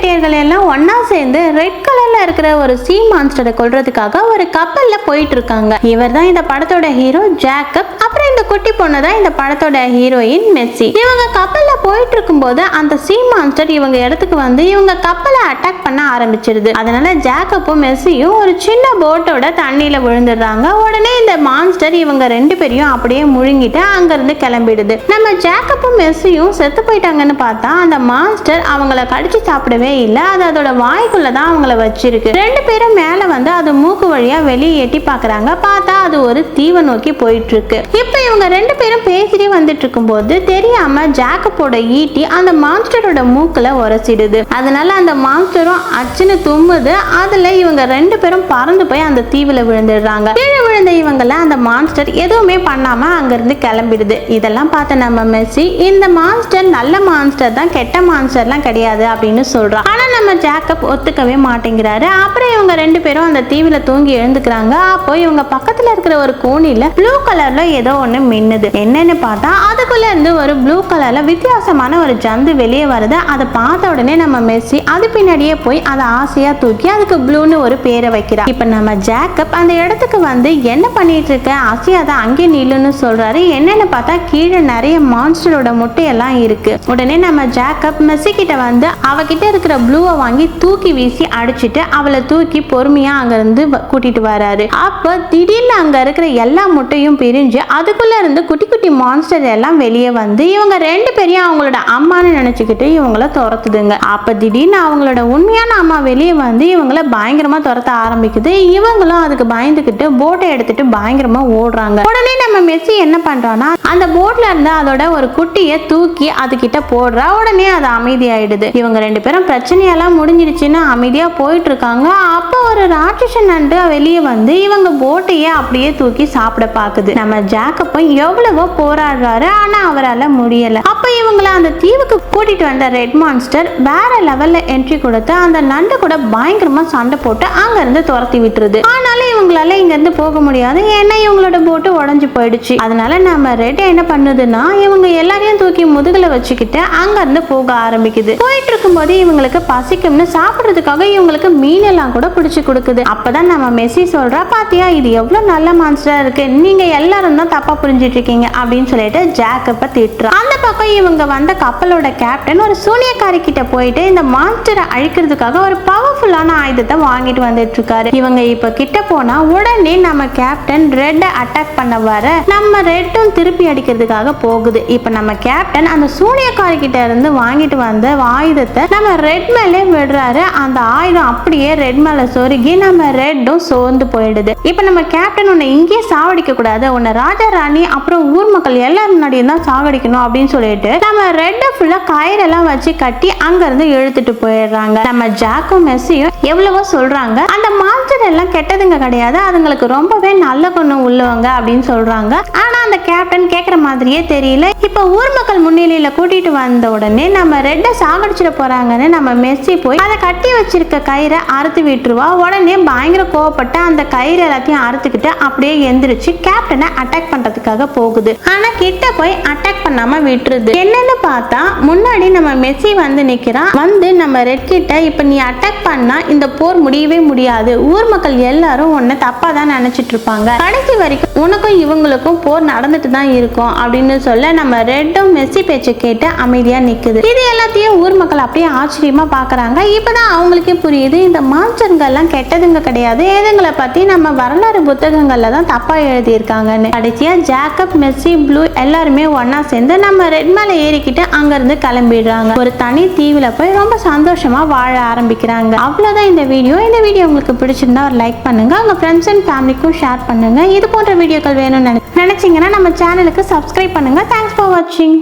மஸ்கெட்டியர்கள் எல்லாம் ஒன்னா சேர்ந்து ரெட் கலர்ல இருக்கிற ஒரு சீ மான்ஸ்டரை கொல்றதுக்காக ஒரு கப்பல்ல போயிட்டு இருக்காங்க. இவர் தான் இந்த படத்தோட ஹீரோ ஜேக்கப். அப்புறம் இந்த குட்டி பொண்ணு தான் இந்த படத்தோட ஹீரோயின் மெர்சி. இவங்க கப்பல்ல போயிட்டு இருக்கும்போது அந்த சீ மான்ஸ்டர் இவங்க இடத்துக்கு வந்து இவங்க கப்பலை அட்டாக் பண்ண ஆரம்பிச்சிருது. அதனால ஜேக்கப்பும் மெர்சியும் ஒரு சின்ன போட்டோட தண்ணியில விழுந்துடுறாங்க. உடனே இந்த மான்ஸ்டர் இவங்க ரெண்டு பேரையும் அப்படியே முழுங்கிட்டு அங்க இருந்து கிளம்பிடுது. நம்ம ஜேக்கப்பும் மெர்சியும் செத்து போயிட்டாங்கன்னு பார்த்தா அந்த மான்ஸ்டர் அவங்கள கடிச்சு சாப்பிடவே இல்லை. அது அதோட வாய்க்குள்ளதான் அவங்கள வச்சிருக்கு. ரெண்டு பேரும் மேல வந்து அது மூக்கு வழியா வெளியே எட்டி பாக்குறாங்க. பார்த்தா அது ஒரு தீவை நோக்கி போயிட்டு இருக்கு. இப்ப இவங்க ரெண்டு பேரும் பேசிட்டு வந்துட்டு இருக்கும் போது தெரியாம ஜேக்கப்போட ஈட்டி அந்த மான்ஸ்டரோட மூக்குல உரசிடுது. அதனால அந்த மான்ஸ்டரும் அச்சுன்னு தும்புது. அதுல இவங்க ரெண்டு பேரும் பறந்து போய் அந்த தீவுல விழுந்துடுறாங்க. கீழே விழுந்த இவங்கள அந்த மான்ஸ்டர் எதுவுமே பண்ணாம அங்க இருந்து கிளம்பிடுது. இதெல்லாம் பார்த்த நம்ம மெர்சி இந்த மான்ஸ்டர் நல்ல மான்ஸ்டர் தான், கெட்ட மான்ஸ்டர்லாம் கிடையாது அப்படின்னு சொல்றான். ஆனா நம்ம ஜேக்கப் ஒத்துக்கவே மாட்டேங்கிறாரு. அப்புறம் இவங்க ரெண்டு பேரும் அந்த தீவுல தூங்கி எழுந்துக்கிறாங்க. அப்போ இவங்க பக்கத்துல இருக்கிற ஒரு கோணில ப்ளூ கலர்ல ஏதோ ஒண்ணு மின்னுது. என்னன்னு பார்த்தா அதுக்குள்ள இருந்து ஒரு ப்ளூ கலர்ல வித்தியாசமான ஒரு ஜந்து வெளியே வருது. அதை பார்த்த உடனே நம்ம மெர்சி அது பின்னாடியே போய் அதை ஆசையா தூக்கி அதுக்கு ப்ளூன்னு ஒரு பேரை வைக்கிறா. இப்ப நம்ம ஜேக்கப் அந்த இடத்துக்கு வந்து என்ன பண்ணிட்டு இருக்க, அசையாத அங்கே நில்லுன்னு சொல்றாரு. என்னன்னு பார்த்தா கீழே நிறைய மான்ஸ்டரோட முட்டையெல்லாம் இருக்கு. உடனே நம்ம ஜேக்கப் மெர்சி கிட்ட வந்து அவகிட்ட இருக்கிற ப்ளூவை வாங்கி தூக்கி வீசி அடிச்சுட்டு அவளை தூக்கி பொறுமையா அங்க இருந்து கூட்டிட்டு வராரு. அப்ப திடீர்னு அங்க இருக்கிற எல்லா முட்டையும் பிரிஞ்சு அதுக்குள்ள இருந்து குட்டி குட்டி மான்ஸ்டர் எல்லாம் வெளியே வந்து இவங்க ரெண்டு பேரையும் அவங்களோட அம்மான்னு நினைச்சுக்கிட்டு இவங்கள துரத்துதுங்க. அப்ப திடீர்னு அவங்களோட உண்மையான அம்மா வெளியே வந்து இவங்கள பயங்கரமா துரத்த ஆரம்பிக்குது. இவங்களும் அதுக்கு பயந்துகிட்டு போட்டை எடுத்துட்டு பயங்கரமா ஓடுறாங்க. உடனே நம்ம மெர்சி என்ன பண்றான்னா அந்த போட்ல இருந்து அதோட ஒரு குட்டியை தூக்கி அது கிட்ட போடுறா. உடனே அது அமைதியாயிடுது. இவங்க ரெண்டு பேரும் பிரச்சனையெல்லாம் முடிஞ்சிருச்சுன்னு அமைதியா போயிட்டு இருக்காங்க. அப்போ ஒரு ராட்சசன் நண்டு வெளியே வந்து இவங்க போட்டையே அப்படியே தூக்கி சாப்பிட பாக்குது. நம்ம ஜேக்கப்பும் எவ்வளவோ போராடுறாரு. ஆனா அவரால் முடியல. அப்ப இவங்கள அந்த தீவுக்கு கூட்டிட்டு வந்த ரெட் மான்ஸ்டர் வேற லெவல்ல என்ட்ரி கொடுத்து அந்த நண்டு கூட பயங்கரமா சண்டை போட்டு அங்க இருந்து துரத்தி விட்டுருது. ஆனாலும் இவங்களால இங்க இருந்து போக முடியாது. ஏன்னா இவங்களோட போட்டு உடஞ்சு போயிடுச்சு. அதனால நம்ம ரெட் என்ன பண்ணுதுன்னா இவங்க எல்லாரையும் தூக்கி முதுகுல வச்சுக்கிட்டு அங்க இருந்து போக ஆரம்பிக்குது. போயிட்டு இருக்கும் போது இவங்களுக்கு பசிக்கும்னு சாப்பிடுறதுக்காக இவங்களுக்கு மீன் எல்லாம் கூட பிடிச்சு கொடுக்குது. அப்பதான் நம்ம மெர்சி சொல்றா, பாத்தியா இது எவ்வளவு நல்ல மான்ஸ்டரா இருக்கு, நீங்க எல்லாரும் தான் தப்பா புரிஞ்சிட்டு இருக்கீங்க அப்படின்னு சொல்லிட்டு ஜேக்கப்ப திட்டுறா. அந்த பக்கம் இவங்க வந்த கப்பலோட கேப்டன் ஒரு சூனியக்காரி கிட்ட போயிட்டு இந்த மான்ஸ்டரை அழிக்கிறதுக்காக ஒரு பவர்ஃபுல்லான ஆயுதத்தை வாங்கிட்டு வந்துட்டு இருக்காரு. இவங்க இப்ப கிட்ட போனா உடனே நம்ம கேப்டன் ரெட்ட அட்டாக் பண்ண வர நம்ம ரெட்டும் திருப்பி அடிக்கிறதுக்காக போகுது. இப்ப நம்ம கேப்டன் அந்த சூனியக்காரி கிட்ட இருந்து வாங்கிட்டு வந்த ஆயுதத்தை நம்ம ரெட் மேலே விடுறாரு. அந்த ஆயுதம் அப்படியே ரெட் மேல சொருகி நம்ம ரெட்டும் சோர்ந்து போயிடுது. இப்ப நம்ம கேப்டன் உன்னை இங்கே சாவடிக்க கூடாது, உன்னை ராஜா ராணி அப்புறம் ஊர் மக்கள் எல்லாரும் முன்னாடியும் தான் சாவடிக்கணும் அப்படின்னு சொல்லிட்டு நம்ம ரெட்ட ஃபுல்லா கயிறெல்லாம் வச்சு கட்டி அங்க இருந்து இழுத்துட்டு போயிடுறாங்க. நம்ம ஜாக்கும் மெர்சியும் எவ்வளவோ சொல்றாங்க அந்த மான்ஸ்டர் எல்லாம் கெட்டதுங்க கிடையாது, அதுங்களுக்கு ரொம்பவே நல்ல குணம் உள்ளவங்க அப்படின்னு சொல்றாங்க. ஆனா அந்த கேப்டன் கேட்குற மாதிரியே தெரியல. இப்போ ஊர் மக்கள் முன்னிலையில கூட்டிட்டு வந்த உடனே நம்ம ரெட்டை சாகடிச்சிட போறாங்கன்னு நம்ம மெர்சி போய் அதை கட்டி வச்சிருக்க கயிறை அறுத்து விட்டுருவா. உடனே பயங்கர கோவப்பட்டு அந்த கயிறு எல்லாத்தையும் அறுத்துக்கிட்டு அப்படியே எந்திரிச்சு கேப்டனை அட்டாக் பண்றதுக்காக போகுது. ஆனா கிட்ட போய் அட்டாக் பண்ணாம விட்டுருது. என்னன்னு பார்த்தா முன்னாடி நம்ம மெர்சி வந்து நிக்கிறான். வந்து நம்ம ரெட் கிட்ட இப்ப நீ அட்டாக் பண்ணா இந்த போர் முடியவே முடியாது, ஊர் மக்கள் எல்லாரும் உன்னை தப்பா தான் நினைச்சிட்டு இருப்பாங்க, கடைசி வரைக்கும் உனக்கும் இவங்களுக்கும் போர் நடந்துட்டு தான் இருக்கும் அப்படின்னு சொல்ல நம்ம ரெட்டும் மெர்சி பேச்சு கேட்டு அமைதியா நிக்குது. இது எல்லாத்தையும் ஊர் மக்கள் அப்படியே ஆச்சரியமா பாக்குறாங்க. இப்பதான் அவங்களுக்கே புரியுது இந்த மான்ஸ்டர்கள் எல்லாம் கெட்டதுங்க கிடையாது, ஏதுங்களை பத்தி நம்ம வரலாறு புத்தகங்கள்ல தான் தப்பா எழுதி இருக்காங்கன்னு. கடைசியா ஜேக்கப் மெர்சி ப்ளூ எல்லாருமே ஒன்னா சேர்ந்து நம்ம ரெட் மேல ஏறிக்கிட்டு அங்க இருந்து கிளம்பிடுறாங்க. ஒரு தனி தீவுல போய் ரொம்ப சந்தோஷமா வாழ ஆரம்பிக்கிறாங்க. அவ்வளவுதான் இந்த வீடியோ. இந்த வீடியோ உங்களுக்கு பிடிச்சிருந்தா ஒரு லைக் பண்ணுங்க, உங்க ஃப்ரெண்ட்ஸ் அண்ட் ஃபேமிலிக்கும் ஷேர் பண்ணுங்க. இது போன்ற வீடியோக்கள் வேணும்னு நினைச்சீங்கன்னா நம்ம சேனலுக்கு சப்ஸ்கிரைப் பண்ணுங்க. தேங்க்ஸ் ஃபார் வாட்சிங்.